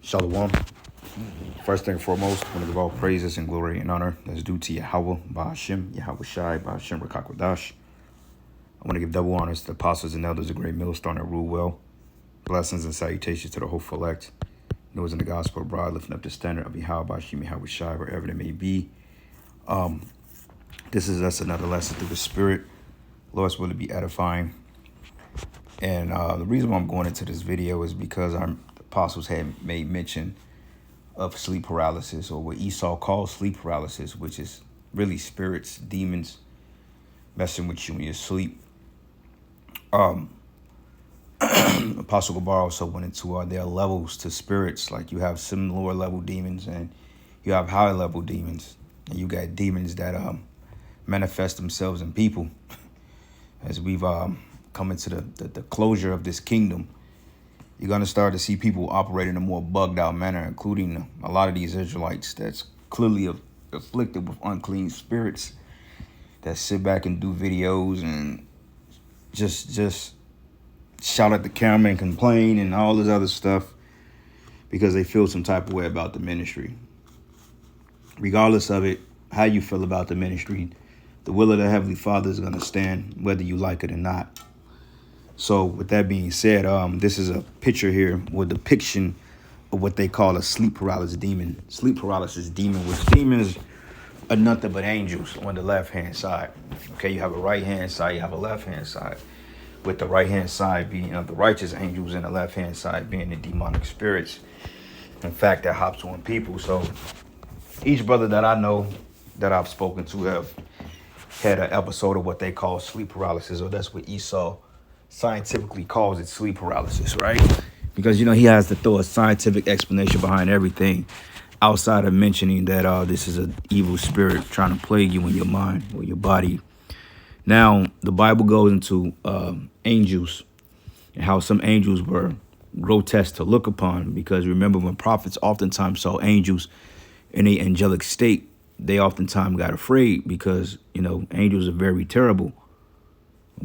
Shalom. First thing foremost, I want to give all praises and glory and honor that's due to Yahweh, Ba'ashem, Yahweh Shai, Ba'ashem, Rakakwadash. I want to give double honors to the apostles and elders of great millstone that rule well. Blessings and salutations to the hopeful elect. Those in the gospel abroad, lifting up the standard of Yahweh, Ba'ashem, Yahweh Shai, wherever they may be. This is us another lesson through the Spirit. Lord's will to be edifying. And the reason why I'm going into this video is because our apostles had made mention of sleep paralysis, or what Esau calls sleep paralysis, which is really spirits, demons messing with you in your sleep. Apostle Gabar also went into there are levels to spirits. Like you have some lower level demons and you have higher level demons, and you got demons that manifest themselves in people. As we've come into the closure of this kingdom, you're going to start to see people operate in a more bugged out manner, including a lot of these Israelites that's clearly afflicted with unclean spirits that sit back and do videos and just shout at the camera and complain and all this other stuff because they feel some type of way about the ministry. Regardless of it, how you feel about the ministry, the will of the Heavenly Father is going to stand whether you like it or not. So with that being said, this is a picture here with a depiction of what they call a sleep paralysis demon. Sleep paralysis demon, which demons are nothing but angels on the left-hand side. Okay, you have a right-hand side, you have a left-hand side. With the right-hand side being the righteous angels and the left-hand side being the demonic spirits. In fact, that hops on people. So each brother that I know that I've spoken to have had an episode of what they call sleep paralysis, or that's what Esau scientifically calls it, sleep paralysis, right? Because, he has to throw a scientific explanation behind everything outside of mentioning that this is an evil spirit trying to plague you in your mind or your body. Now, the Bible goes into angels and how some angels were grotesque to look upon, because remember, when prophets oftentimes saw angels in an angelic state, they oftentimes got afraid because, angels are very terrible.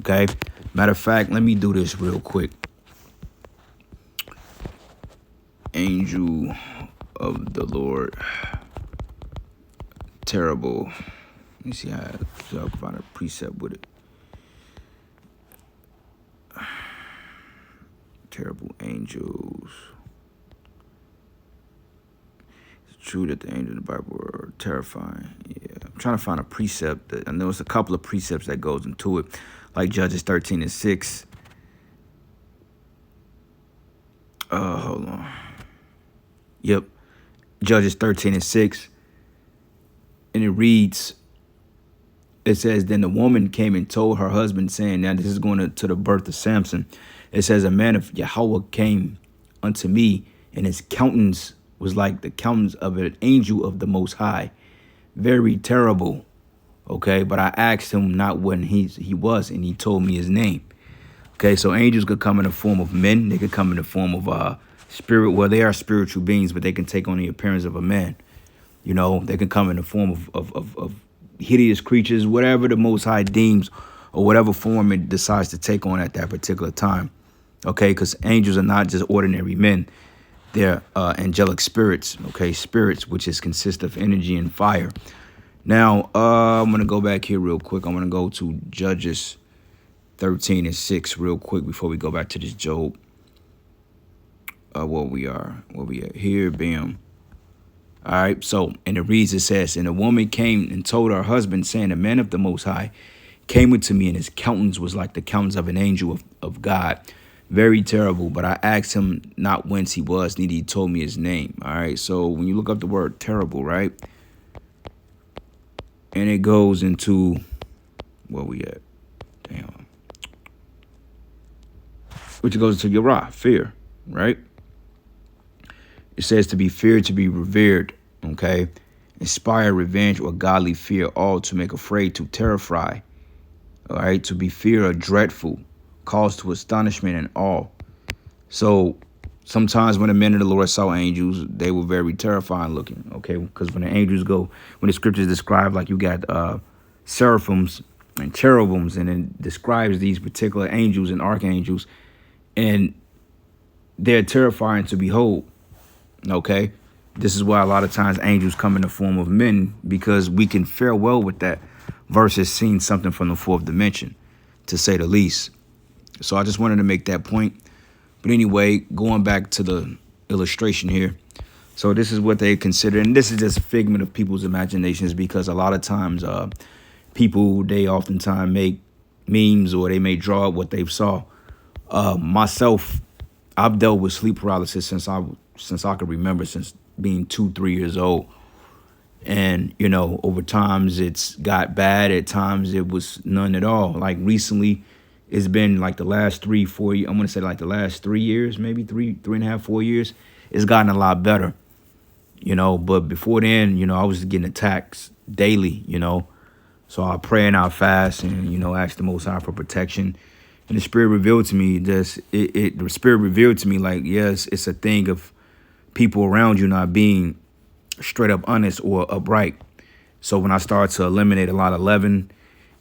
Okay. Matter of fact, let me do this real quick. Angel of the Lord. Terrible. Let me see how I can find a precept with it. Terrible angels. It's true that the angels in the Bible were terrifying. Yeah, I'm trying to find a precept. I know it's a couple of precepts that goes into it. Like Judges 13:6. Hold on. Yep. Judges 13:6. And it reads, it says, then the woman came and told her husband, saying, now this is going to the birth of Samson. It says, a man of Yahweh came unto me, and his countenance was like the countenance of an angel of the Most High. Very terrible. Okay, but I asked him not when he was, and he told me his name. Okay, so angels could come in the form of men. They could come in the form of spirit. Well, they are spiritual beings, but they can take on the appearance of a man. They can come in the form of hideous creatures, whatever the Most High deems, or whatever form it decides to take on at that particular time. Okay, because angels are not just ordinary men. They're angelic spirits. Okay, spirits, which consist of energy and fire. Now, I'm going to go back here real quick. I'm going to go to Judges 13:6 real quick before we go back to this Job. Where we at here, bam. All right, so, and it reads, it says, and a woman came and told her husband, saying, a man of the Most High came unto me, and his countenance was like the countenance of an angel of God. Very terrible, but I asked him not whence he was, neither he told me his name. All right, so when you look up the word terrible, right? And it goes into, where we at? Damn. Which goes to Yerah, fear, right? It says to be feared, to be revered, okay? Inspire revenge or godly fear, all to make afraid, to terrify, all right? To be fear or dreadful, cause to astonishment and awe. So sometimes when the men of the Lord saw angels, they were very terrifying looking, okay? Because when the angels go, when the scriptures describe, like you got seraphims and cherubims, and it describes these particular angels and archangels, and they're terrifying to behold. Okay. This is why a lot of times angels come in the form of men, because we can fare well with that versus seeing something from the fourth dimension, to say the least. So I just wanted to make that point. But anyway, going back to the illustration here. So this is what they consider, and this is just a figment of people's imaginations, because a lot of times people, they oftentimes make memes or they may draw up what they've saw. Myself, I've dealt with sleep paralysis since I could remember, since being 2-3 years old. And, over times it's got bad. At times it was none at all. Like recently, it's been like the last 3-4 years. I'm going to say like the last 3 years, maybe 3.5-4 years. It's gotten a lot better, but before then, I was getting attacks daily, So I pray and I fast and, ask the Most High for protection. And the Spirit revealed to me this. The Spirit revealed to me, like, yes, it's a thing of people around you not being straight up honest or upright. So when I started to eliminate a lot of leaven,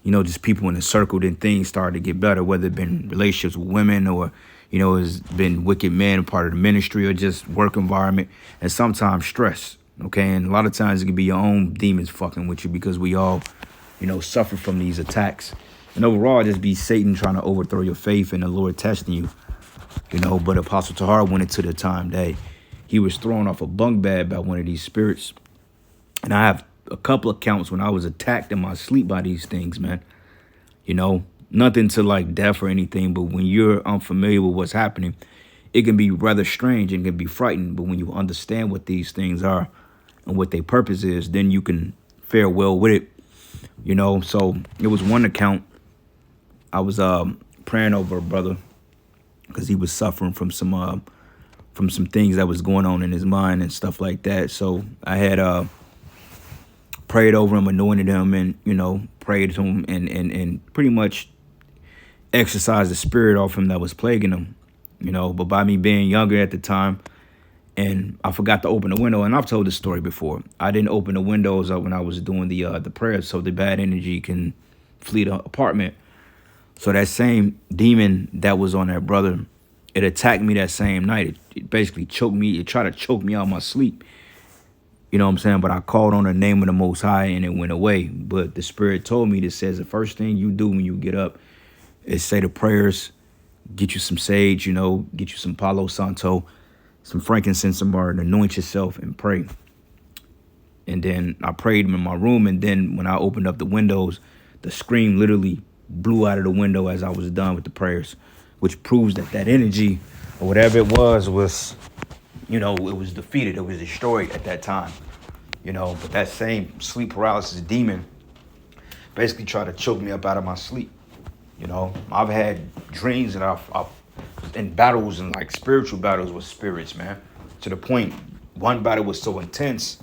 just people in the circle, then things started to get better, whether it been relationships with women or, it's been wicked men, part of the ministry, or just work environment, and sometimes stress. Okay. And a lot of times it can be your own demons fucking with you, because we all, suffer from these attacks. And overall, just be Satan trying to overthrow your faith and the Lord testing you, But Apostle Tahar went into the time that he was thrown off a bunk bed by one of these spirits. And I have a couple of accounts when I was attacked in my sleep by these things, man. Nothing to like death or anything, but when you're unfamiliar with what's happening, it can be rather strange and can be frightening. But when you understand what these things are and what their purpose is, then you can fare well with it. So it was one account. I was praying over a brother because he was suffering from some things that was going on in his mind and stuff like that. So I had prayed over him, anointed him, and prayed to him and pretty much exorcised the spirit off him that was plaguing him. But by me being younger at the time, and I forgot to open the window, and I've told this story before. I didn't open the windows up when I was doing the prayers, so the bad energy can flee the apartment. So that same demon that was on that brother, it attacked me that same night. It basically choked me. It tried to choke me out of my sleep. You know what I'm saying? But I called on the name of the Most High and it went away. But the Spirit told me, that says the first thing you do when you get up is say the prayers, get you some sage, get you some Palo Santo, some frankincense, some myrrh, and anoint yourself and pray. And then I prayed in my room. And then when I opened up the windows, the scream literally blew out of the window as I was done with the prayers, which proves that energy or whatever it was, it was defeated. It was destroyed at that time, but that same sleep paralysis demon basically tried to choke me up out of my sleep. I've had dreams and I've in battles and like spiritual battles with spirits, man, to the point one battle was so intense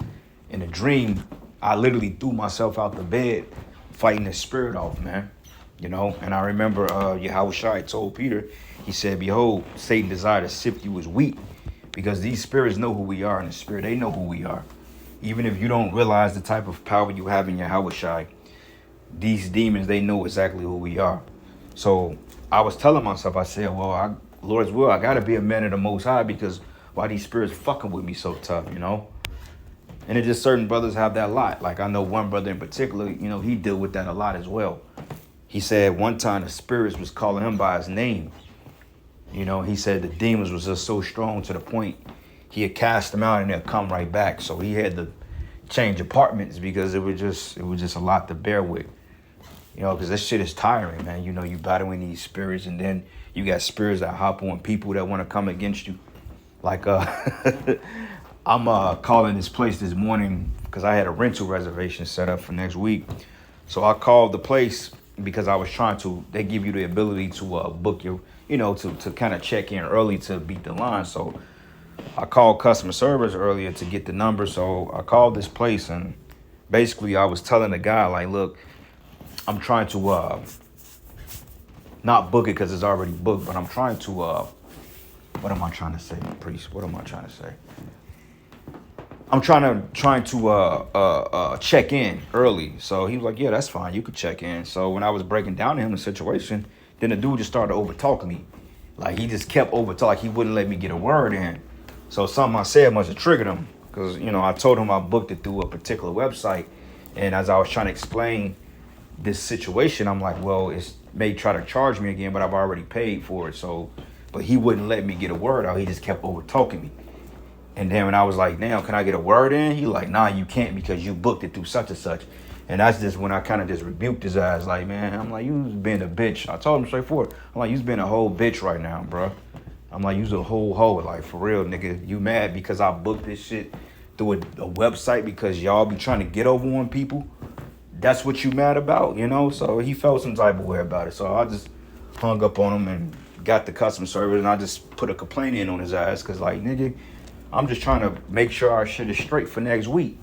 in a dream, I literally threw myself out the bed fighting the spirit off, man. And I remember Yahushua told Peter, he said, behold, Satan desired to sift you as wheat, because these spirits know who we are in the spirit. They know who we are. Even if you don't realize the type of power you have in Yahushua, these demons, they know exactly who we are. So I was telling myself, I said, well, Lord's will, I got to be a man of the Most High, because why these spirits fucking with me so tough, And it's just certain brothers have that a lot. Like I know one brother in particular, he dealt with that a lot as well. He said one time the spirits was calling him by his name. He said the demons was just so strong to the point he had cast them out and they'll come right back. So he had to change apartments because it was just a lot to bear with. Because this shit is tiring, man. You battling these spirits, and then you got spirits that hop on people that want to come against you. Like I'm calling this place this morning because I had a rental reservation set up for next week. So I called the place because I was trying to, they give you the ability to book your, to kind of check in early to beat the line. So I called customer service earlier to get the number. So I called this place, and basically I was telling the guy, like, look, I'm trying to not book it because it's already booked, but I'm trying to, what am I trying to say, priest? What am I trying to say? I'm trying to check in early. So he was like, yeah, that's fine. You could check in. So when I was breaking down to him the situation, then the dude just started over talking me. Like he just kept over talking. Like he wouldn't let me get a word in. So something I said must have triggered him because, I told him I booked it through a particular website. And as I was trying to explain this situation, I'm like, well, it may try to charge me again, but I've already paid for it. So, but he wouldn't let me get a word out. He just kept over talking me. And then when I was like, damn, can I get a word in? He like, nah, you can't because you booked it through such and such. And that's just when I kind of just rebuked his ass. Like, man, I'm like, you's been a bitch. I told him straightforward. I'm like, you's been a whole bitch right now, bro. I'm like, you's a whole hoe. Like, for real, nigga. You mad because I booked this shit through a website because y'all be trying to get over on people? That's what you mad about, So he felt some type of way about it. So I just hung up on him and got the customer service, and I just put a complaint in on his ass because, like, nigga, I'm just trying to make sure our shit is straight for next week.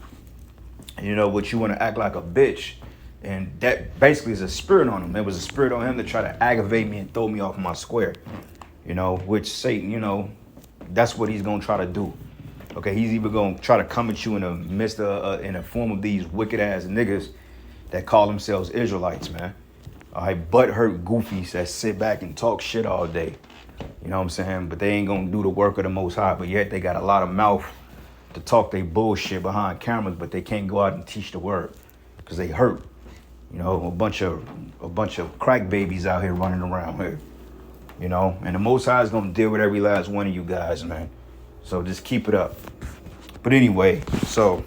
But you want to act like a bitch. And that basically is a spirit on him. There was a spirit on him to try to aggravate me and throw me off my square. Which Satan, that's what he's going to try to do. Okay, he's either going to try to come at you in the midst of, in the form of these wicked ass niggas that call themselves Israelites, man. All right, butthurt goofies that sit back and talk shit all day. You know what I'm saying? But they ain't going to do the work of the Most High. But yet they got a lot of mouth to talk they bullshit behind cameras, but they can't go out and teach the word because they hurt. A bunch of crack babies out here running around here. And the Most High is gonna deal with every last one of you guys, man. So just keep it up. But anyway, so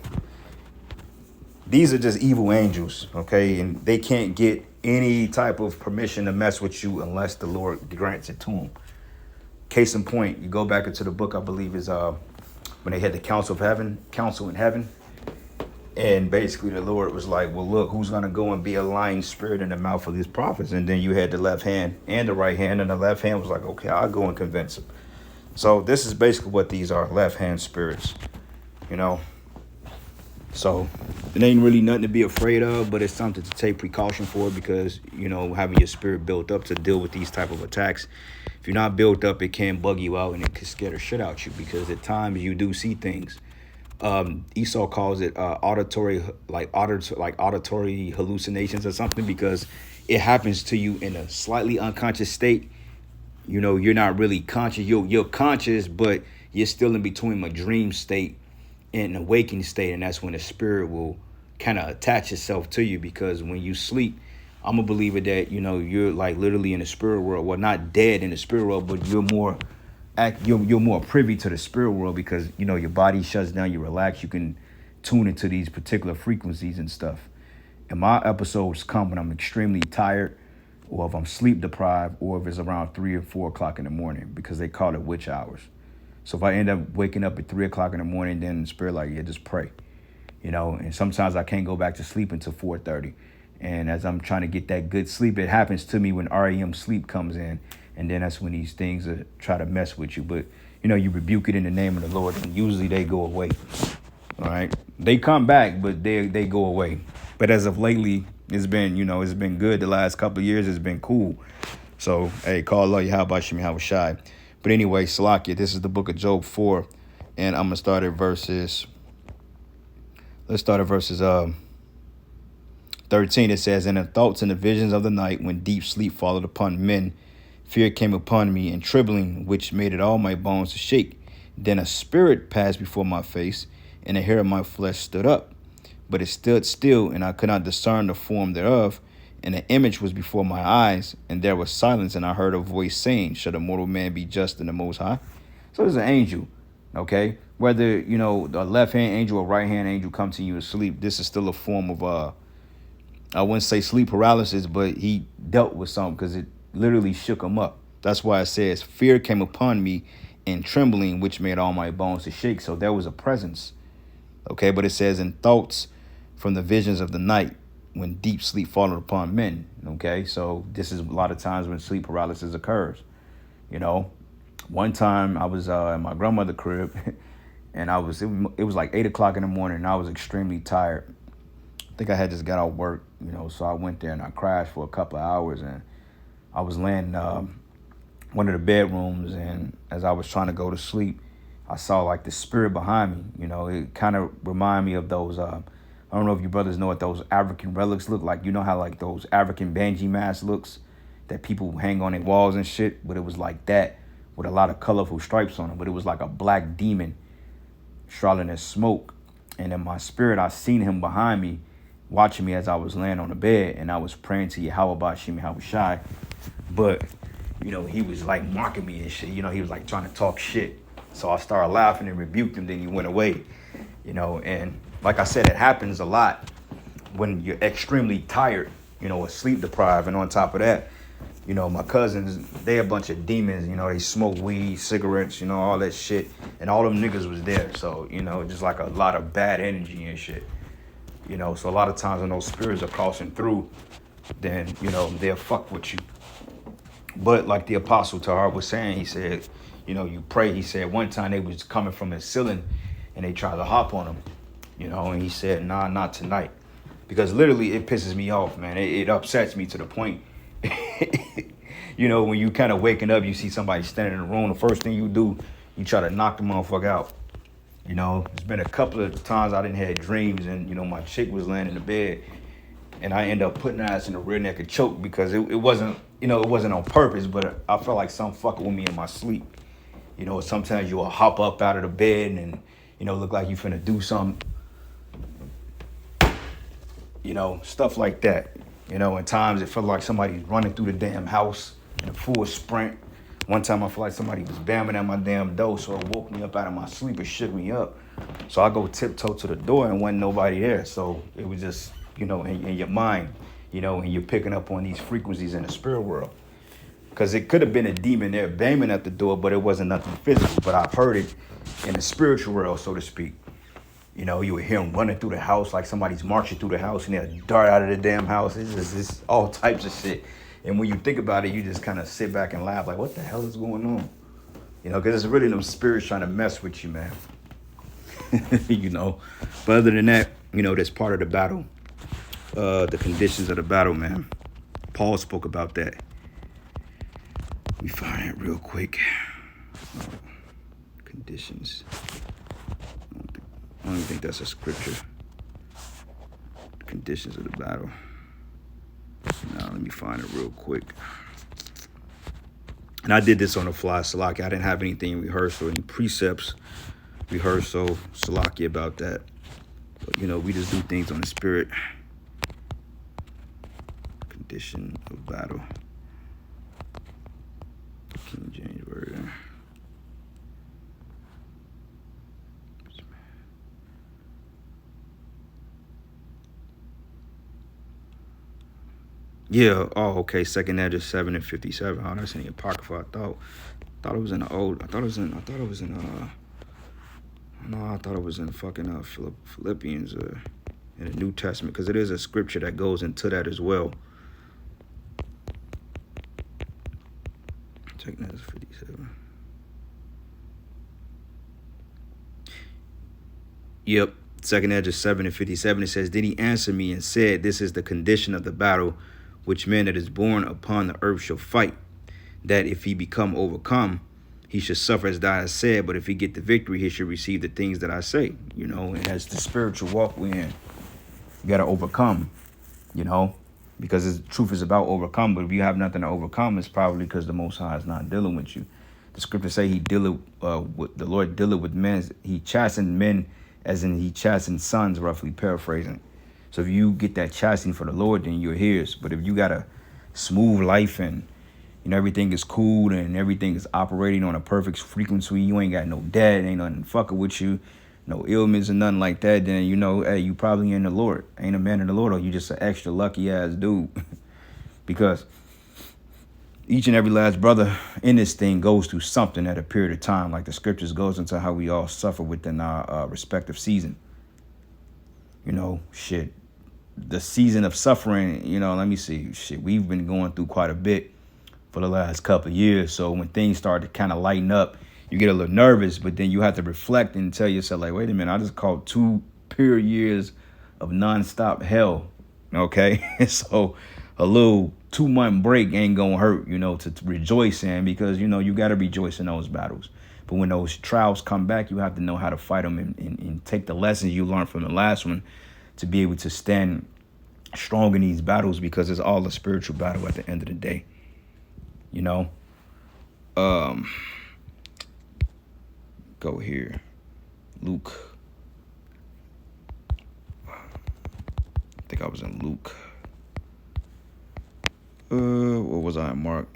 these are just evil angels, okay? And they can't get any type of permission to mess with you unless the Lord grants it to them. Case in point, you go back into the book, I believe is when they had the council in heaven. And basically the Lord was like, well, look, who's going to go and be a lying spirit in the mouth of these prophets? And then you had the left hand and the right hand. And the left hand was like, okay, I'll go and convince him. So this is basically what these are, left hand spirits, So it ain't really nothing to be afraid of, but it's something to take precaution for because, having your spirit built up to deal with these type of attacks. If you're not built up, it can bug you out and it can scare the shit out you because at times you do see things. Esau calls it auditory hallucinations or something because it happens to you in a slightly unconscious state. You're not really conscious. You're conscious, but you're still in between a dream state and an awakened state, and that's when the spirit will kind of attach itself to you because when you sleep, I'm a believer that, you're like literally in the spirit world. Well, not dead in the spirit world, but you're more privy to the spirit world because, your body shuts down, you relax, you can tune into these particular frequencies and stuff. And my episodes come when I'm extremely tired or if I'm sleep deprived or if it's around 3 or 4 o'clock in the morning because they call it witch hours. So if I end up waking up at 3 o'clock in the morning, then the spirit like, yeah, just pray, and sometimes I can't go back to sleep until 4:30. And as I'm trying to get that good sleep, it happens to me when REM sleep comes in. And then that's when these things try to mess with you. But, you rebuke it in the name of the Lord, and usually they go away. All right. They come back, but they go away. But as of lately, it's been, it's been good. The last couple of years, it's been cool. So, hey, call Allah Yahweh Shem Yahweh Shai. But anyway, Salakia, this is the book of Job 4. And I'm going to start at verses. Let's start at verses 13. It says, "And the thoughts and the visions of the night, when deep sleep followed upon men, fear came upon me, and trembling, which made it all my bones to shake. Then a spirit passed before my face, and the hair of my flesh stood up. But it stood still, and I could not discern the form thereof. And the image was before my eyes, and there was silence, and I heard a voice saying, Should a mortal man be just in the Most High?" So there's an angel, okay? Whether, the left-hand angel or right-hand angel come to you asleep, this is still a form of, I wouldn't say sleep paralysis, but he dealt with something because it literally shook him up. That's why it says, fear came upon me and trembling, which made all my bones to shake. So there was a presence. Okay, but it says, in thoughts from the visions of the night, when deep sleep followed upon men. Okay, so this is a lot of times when sleep paralysis occurs. One time I was at my grandmother's crib and it was like 8 o'clock in the morning and I was extremely tired. I think I had just got out of work, so I went there and I crashed for a couple of hours and I was laying in one of the bedrooms, and as I was trying to go to sleep, I saw like the spirit behind me. It kind of reminded me of those, I don't know if you brothers know what those African relics look like. You know how like those African Banji masks looks that people hang on their walls and shit, but it was like that, with a lot of colorful stripes on him, but it was like a black demon shrouded in smoke. And in my spirit, I seen him behind me, watching me as I was laying on the bed, and I was praying to Yahweh Bashim Yahweh Shai. But, he was like mocking me and shit. He was like trying to talk shit. So I started laughing and rebuked him, then he went away. And like I said, it happens a lot when you're extremely tired, or sleep deprived. And on top of that, my cousins, they a bunch of demons, they smoke weed, cigarettes, all that shit. And all them niggas was there. So, just like a lot of bad energy and shit. So a lot of times when those spirits are crossing through, then, they'll fuck with you. But like the Apostle Tahar was saying, he said, you pray. He said one time they was coming from his ceiling and they tried to hop on him, and he said, nah, not tonight. Because literally it pisses me off, man. It upsets me to the point, when you kind of waking up, you see somebody standing in the room, the first thing you do, you try to knock the motherfucker out. It's been a couple of times I didn't had dreams and, my chick was laying in the bed and I end up putting her ass in the rear naked choke because it wasn't, it wasn't on purpose, but I felt like some fucking with me in my sleep. Sometimes you'll hop up out of the bed and, look like you finna do something. Stuff like that. At times it felt like somebody's running through the damn house in a full sprint. One time I felt like somebody was bamming at my damn door, so it woke me up out of my sleep. It shook me up. So I go tiptoe to the door and wasn't nobody there. So it was just, in your mind, and you're picking up on these frequencies in the spirit world. Because it could have been a demon there banging at the door, but it wasn't nothing physical. But I've heard it in the spiritual world, so to speak. You would hear them running through the house like somebody's marching through the house and they'll dart out of the damn house. It's all types of shit. And when you think about it, you just kind of sit back and laugh like, what the hell is going on? Because it's really them spirits trying to mess with you, man. But other than that, that's part of the battle. The conditions of the battle, man. Paul spoke about that. Let me find it real quick. Conditions. I don't even think that's a scripture. The conditions of the battle. Now, let me find it real quick. And I did this on the fly, Salaki. I didn't have anything rehearsed or any precepts rehearsed, so Salaki about that. But, we just do things on the spirit. Condition of battle. King James Version. Yeah. Oh, okay. 2nd Ezra 7:57. Oh, that's in the Apocrypha. I thought it was in the old. No, I thought it was in fucking Philippians in the New Testament, because it is a scripture that goes into that as well. 2nd Ezra 57. Yep. 2nd Ezra 7:57. It says, "Did he answer me and said, this is the condition of the battle which man that is born upon the earth shall fight, that if he become overcome, he should suffer as thou hast said, but if he get the victory, he should receive the things that I say." And that's the spiritual walk we're in. You got to overcome, because the truth is about overcome. But if you have nothing to overcome, it's probably because the Most High is not dealing with you. The scriptures say the Lord dealeth with men. He chastened men as in he chastened sons, roughly paraphrasing. So if you get that chastening for the Lord, then you're his. But if you got a smooth life and, everything is cool and everything is operating on a perfect frequency, you ain't got no debt, ain't nothing fucking with you, no ailments or nothing like that, then, hey, you probably in the Lord. Ain't a man in the Lord, or you just an extra lucky ass dude. Because each and every last brother in this thing goes through something at a period of time. Like the scriptures goes into how we all suffer within our respective season. Shit. The season of suffering, let me see. Shit, we've been going through quite a bit for the last couple of years. So when things start to kind of lighten up, you get a little nervous, but then you have to reflect and tell yourself, like, wait a minute, I just called 2 pure years of nonstop hell. Okay. So a little 2-month break ain't gonna hurt, to rejoice in, because, you got to rejoice in those battles. But when those trials come back, you have to know how to fight them and take the lessons you learned from the last one to be able to stand strong in these battles, because it's all a spiritual battle at the end of the day. go here. Luke. I think I was in Luke. What was I in Mark?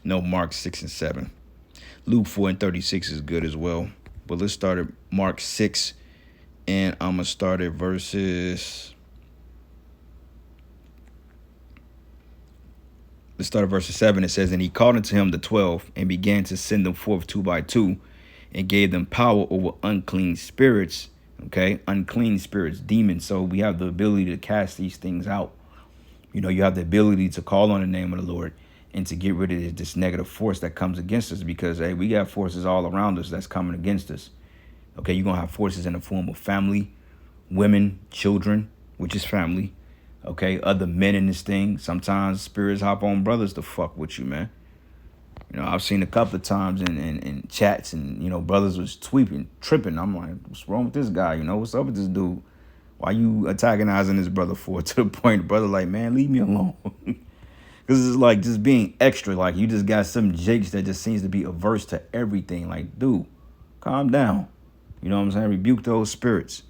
No, Mark 6 and 7. Luke 4 and 36 is good as well. But let's start at Mark 6. And I'm going to start at verses... Let's start at verse 7. It says, and he called unto him the 12 and began to send them forth 2 by 2 and gave them power over unclean spirits. Okay, unclean spirits, demons. So we have the ability to cast these things out. You know, you have the ability to call on the name of the Lord and to get rid of this negative force that comes against us, because, hey, we got forces all around us that's coming against us. Okay, you're going to have forces in the form of family, women, children, which is family. Okay, other men in this thing. Sometimes spirits hop on brothers to fuck with you, man. You know, I've seen a couple of times in chats, and, you know, brothers was tripping. I'm like, what's wrong with this guy? You know, what's up with this dude? Why you antagonizing this brother for? To the point the brother like, man, leave me alone. Because it's like just being extra. Like, you just got some jakes that just seems to be averse to everything. Like, dude, calm down. You know what I'm saying? Rebuke those spirits.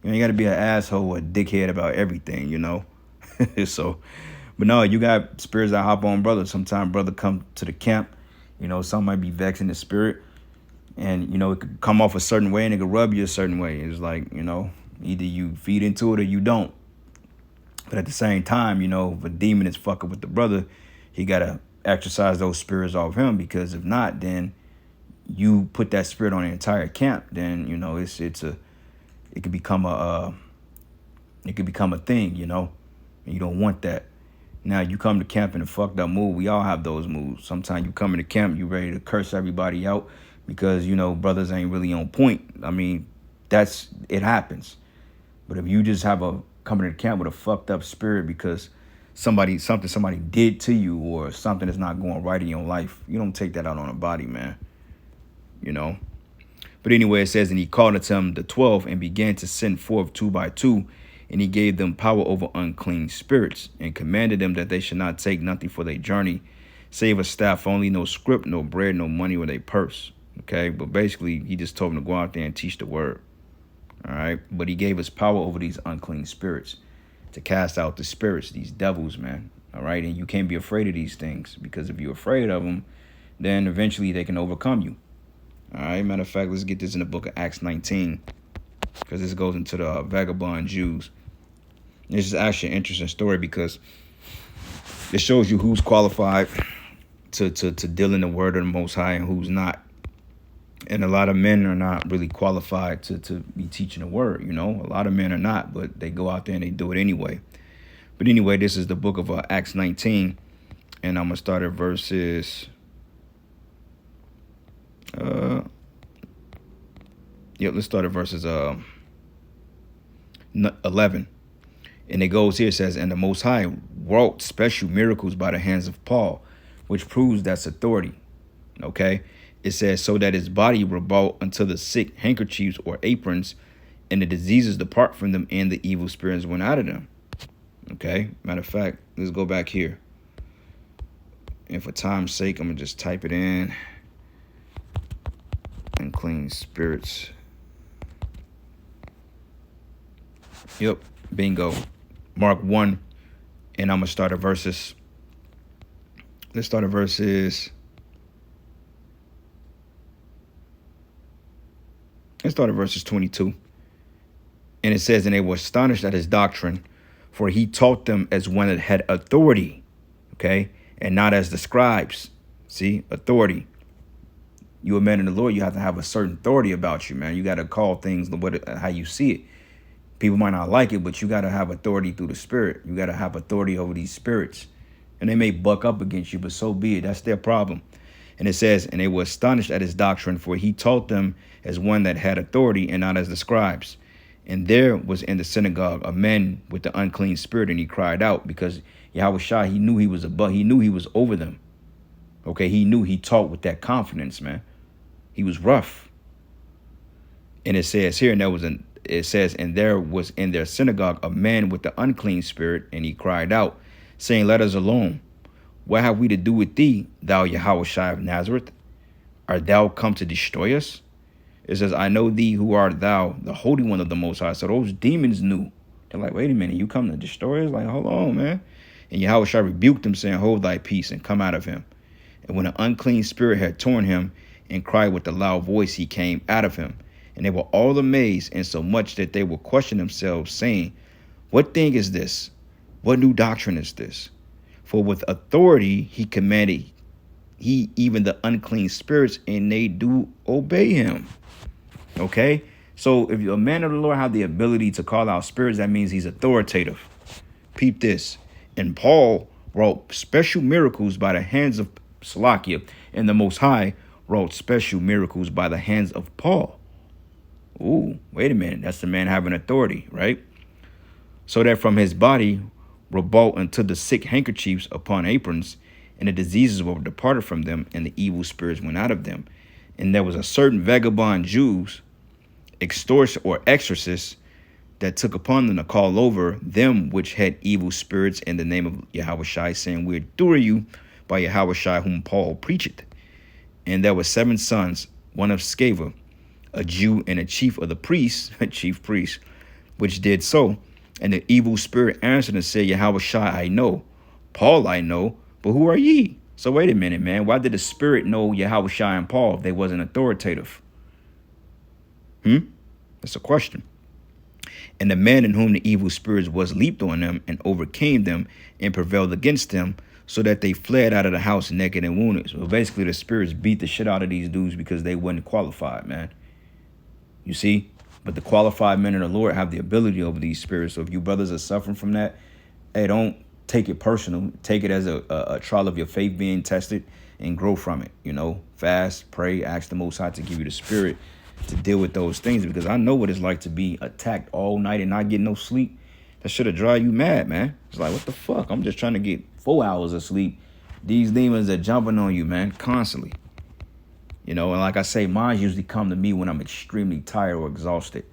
You ain't got to be an asshole or a dickhead about everything, you know? So, but no, you got spirits that hop on brothers. Sometimes brother come to the camp, you know, some might be vexing the spirit, and, you know, it could come off a certain way and it could rub you a certain way. It's like, you know, either you feed into it or you don't. But at the same time, you know, if a demon is fucking with the brother, he got to exercise those spirits off him, because if not, then you put that spirit on the entire camp. Then, you know, it could become a thing, you know. And you don't want that. Now, you come to camp in a fucked up mood. We all have those moods. Sometimes you come into camp, you ready to curse everybody out because, you know, brothers ain't really on point. I mean, it happens. But if you just coming to camp with a fucked up spirit because somebody did to you, or something is not going right in your life, you don't take that out on a body, man. You know. But anyway, it says, and he called unto him the 12 and began to send forth 2 by 2. And he gave them power over unclean spirits, and commanded them that they should not take nothing for their journey, save a staff only, no scrip, no bread, no money, or their purse. Okay, but basically, he just told them to go out there and teach the word. All right, but he gave us power over these unclean spirits to cast out the spirits, these devils, man. All right, and you can't be afraid of these things, because if you're afraid of them, then eventually they can overcome you. All right, matter of fact, let's get this in the book of Acts 19, because this goes into the vagabond Jews. This is actually an interesting story, because it shows you who's qualified to deal in the word of the Most High and who's not. And a lot of men are not really qualified to be teaching the word, you know. A lot of men are not, but they go out there and they do it anyway. But anyway, this is the book of Acts 19, and I'm going to start at verses... let's start at verses 11. And it goes here, it says, and the Most High wrought special miracles by the hands of Paul, which proves that's authority. Okay. It says, so that his body were brought unto the sick handkerchiefs or aprons, and the diseases depart from them, and the evil spirits went out of them. Okay. Matter of fact, let's go back here. And for time's sake, I'm going to just type it in. Unclean spirits. Yep. Bingo. Mark 1, and I'm going to start at verses. Let's start at verses. Let's start at verses 22. And it says, and they were astonished at his doctrine, for he taught them as one that had authority, okay, and not as the scribes. See, authority. You a man in the Lord, you have to have a certain authority about you, man. You got to call things how you see it. People might not like it, but you got to have authority through the spirit. You got to have authority over these spirits. And they may buck up against you, but so be it. That's their problem. And it says, and they were astonished at his doctrine, for he taught them as one that had authority and not as the scribes. And there was in the synagogue a man with the unclean spirit, and he cried out, because Yahushua, he knew he was above, he knew he was over them. Okay, he knew he taught with that confidence, man. He was rough. And it says here, and there was in their synagogue a man with the unclean spirit, and he cried out, saying, let us alone. What have we to do with thee, thou Yahushua of Nazareth? Art thou come to destroy us? It says, I know thee who art thou, the Holy One of the Most High. So those demons knew. They're like, wait a minute, you come to destroy us? Like, hold on, man. And Yahweh rebuked them, saying, hold thy peace and come out of him. And when an unclean spirit had torn him and cried with a loud voice, he came out of him. And they were all amazed, insomuch that they will question themselves, saying, what thing is this? What new doctrine is this? For with authority he commanded he even the unclean spirits, and they do obey him. Okay? So if a man of the Lord have the ability to call out spirits, that means he's authoritative. Peep this. And Paul wrought special miracles by the hands of Salakia, and the Most High wrought special miracles by the hands of Paul. Ooh, wait a minute. That's the man having authority, right? So that from his body were brought unto the sick handkerchiefs upon aprons, and the diseases were departed from them, and the evil spirits went out of them. And there was a certain vagabond Jews, extortion or exorcists, that took upon them to call over them which had evil spirits in the name of Yahweh Shai, saying, we adore you by Yahweh Shai, whom Paul preacheth. And there were 7 sons, one of Sceva, a Jew, and a chief of the priests, a chief priest, which did so. And the evil spirit answered and said, Yahweh Shai, I know. Paul I know, but who are ye? So wait a minute, man. Why did the spirit know Yahweh Shai and Paul if they wasn't authoritative? That's a question. And the man in whom the evil spirits was leaped on them and overcame them and prevailed against them, so that they fled out of the house naked and wounded. So basically the spirits beat the shit out of these dudes because they wasn't qualified, man. You see? But the qualified men of the Lord have the ability over these spirits. So if you brothers are suffering from that, hey, don't take it personal. Take it as a trial of your faith being tested and grow from it. You know, fast, pray, ask the Most High to give you the spirit to deal with those things, because I know what it's like to be attacked all night and not get no sleep. That should have drive you mad, man. It's like, what the fuck? I'm just trying to get 4 hours of sleep. These demons are jumping on you, man, constantly. You know, and like I say, mine usually come to me when I'm extremely tired or exhausted.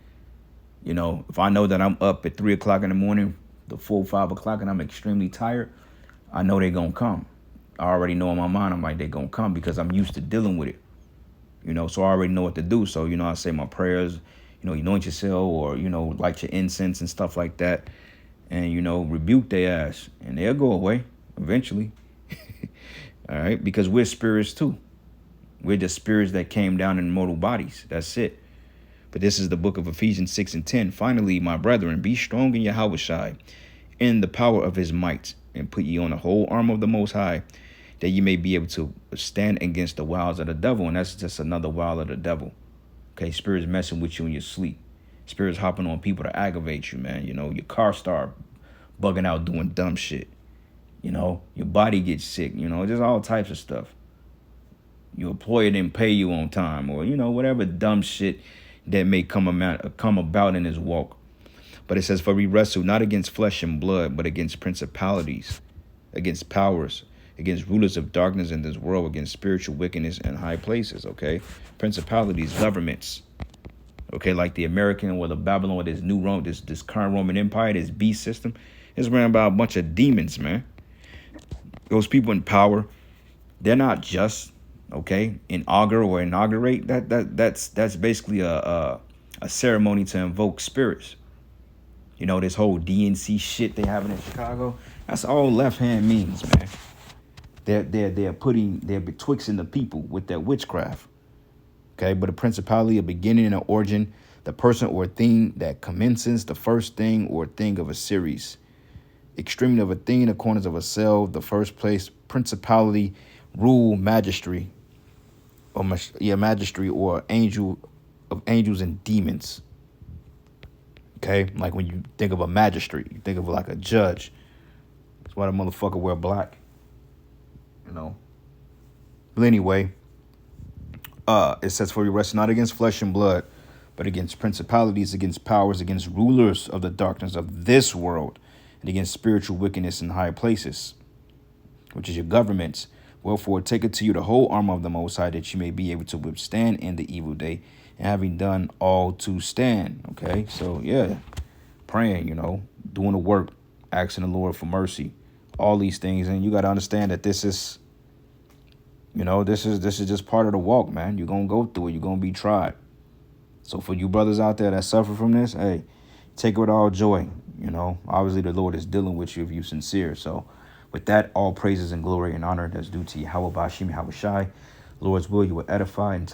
You know, if I know that I'm up at 3 o'clock in the morning, the full 5 o'clock, and I'm extremely tired, I know they're going to come. I already know in my mind, I'm like, they're going to come because I'm used to dealing with it. You know, so I already know what to do. So, you know, I say my prayers, you know, anoint yourself, or, you know, light your incense and stuff like that. And, you know, rebuke their ass. And they'll go away eventually. All right. Because we're spirits too. We're the spirits that came down in mortal bodies. That's it. But this is the book of Ephesians 6 and 10. Finally, my brethren, be strong in Yahweh Shai, in the power of his might, and put ye on the whole armor of the Most High, that you may be able to stand against the wiles of the devil. And that's just another wile of the devil. Okay, spirits messing with you in your sleep. Spirits hopping on people to aggravate you, man. You know, your car start bugging out doing dumb shit. You know, your body gets sick. You know, just all types of stuff. Your employer didn't pay you on time, or, you know, whatever dumb shit that may come about in his walk. But it says, for we wrestle not against flesh and blood, but against principalities, against powers, against rulers of darkness in this world, against spiritual wickedness in high places. Okay, principalities, governments. Okay, like the American or the Babylon, or this new Rome, this current Roman Empire, this beast system, is ran by a bunch of demons, man. Those people in power, they're not just inaugurate. That's basically a ceremony to invoke spirits. You know, this whole DNC shit they having in Chicago, that's all left hand means, man. They're betwixt the people with their witchcraft. Okay, but a principality, a beginning and an origin, the person or thing that commences, the first thing or thing of a series, extremity of a thing in the corners of a cell, the first place, principality, rule, magistracy, or angel of angels and demons. Okay, like when you think of a magistrate, you think of like a judge. That's why the motherfucker wear black. You know. But anyway, it says, for we wrestle not against flesh and blood, but against principalities, against powers, against rulers of the darkness of this world, and against spiritual wickedness in high places, which is your governments. Wherefore, take it to you the whole armor of the Most High, that you may be able to withstand in the evil day, and having done all to stand. Okay, so yeah, praying, you know, doing the work, asking the Lord for mercy, all these things. And you got to understand that this is You know, this is just part of the walk, man. You're gonna go through it. You're gonna be tried. So for you brothers out there that suffer from this, hey, take it with all joy. You know, obviously the Lord is dealing with you if you're sincere. So with that, all praises and glory and honor that's due to Yahweh Bashim Yahweh Shai. Lord's will, you will edify into the